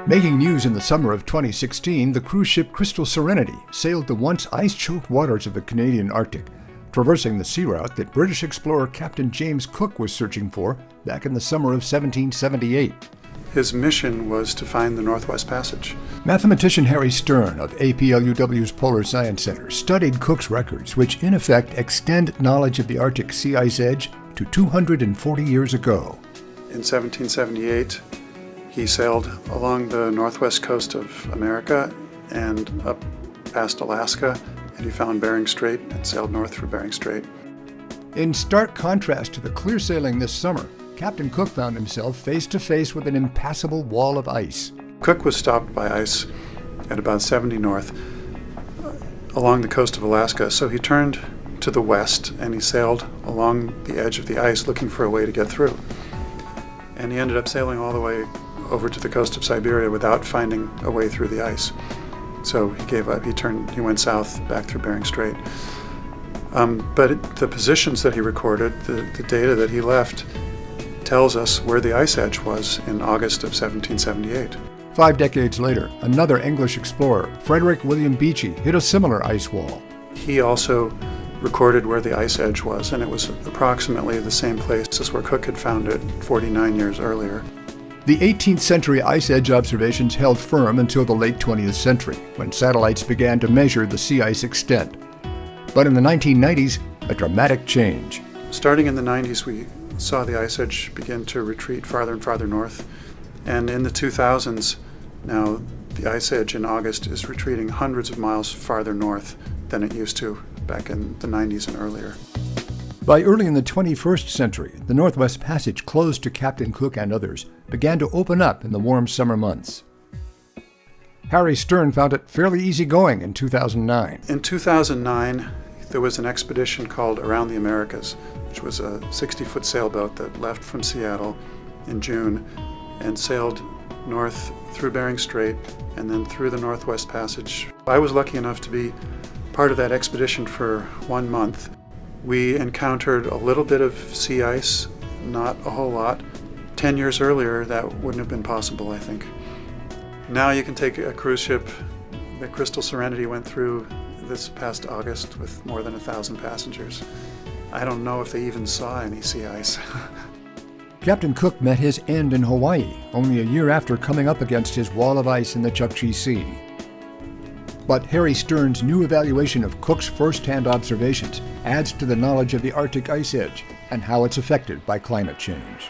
Making news in the summer of 2016, the cruise ship Crystal Serenity sailed the once ice-choked waters of the Canadian Arctic, traversing the sea route that British explorer Captain James Cook was searching for back in the summer of 1778. His mission was to find the Northwest Passage. Mathematician Harry Stern of APL-UW's Polar Science Center studied Cook's records, which in effect extend knowledge of the Arctic sea ice edge to 240 years ago. In 1778, he sailed along the northwest coast of America and up past Alaska, and he found Bering Strait and sailed north through Bering Strait. In stark contrast to the clear sailing this summer, Captain Cook found himself face to face with an impassable wall of ice. Cook was stopped by ice at about 70 north along the coast of Alaska, so he turned to the west and he sailed along the edge of the ice looking for a way to get through. And he ended up sailing all the way over to the coast of Siberia without finding a way through the ice. So he gave up. He went south back through Bering Strait. But the positions that he recorded, the data that he left, tells us where the ice edge was in August of 1778. 5 decades later, another English explorer, Frederick William Beechey, hit a similar ice wall. He also recorded where the ice edge was, and it was approximately the same place as where Cook had found it 49 years earlier. The 18th century ice edge observations held firm until the late 20th century, when satellites began to measure the sea ice extent. But in the 1990s, a dramatic change. Starting in the 90s, we saw the ice edge begin to retreat farther and farther north. And in the 2000s, now the ice edge in August is retreating hundreds of miles farther north than it used to back in the 90s and earlier. By early in the 21st century, the Northwest Passage, closed to Captain Cook and others, began to open up in the warm summer months. Harry Stern found it fairly easy going in 2009. In 2009, there was an expedition called Around the Americas, which was a 60-foot sailboat that left from Seattle in June and sailed north through Bering Strait and then through the Northwest Passage. I was lucky enough to be part of that expedition for 1 month. We encountered a little bit of sea ice, not a whole lot. 10 years earlier, that wouldn't have been possible, I think. Now you can take a cruise ship. The Crystal Serenity went through this past August with more than 1,000 passengers. I don't know if they even saw any sea ice. Captain Cook met his end in Hawaii, only a year after coming up against his wall of ice in the Chukchi Sea. But Harry Stern's new evaluation of Cook's first-hand observations adds to the knowledge of the Arctic ice edge and how it's affected by climate change.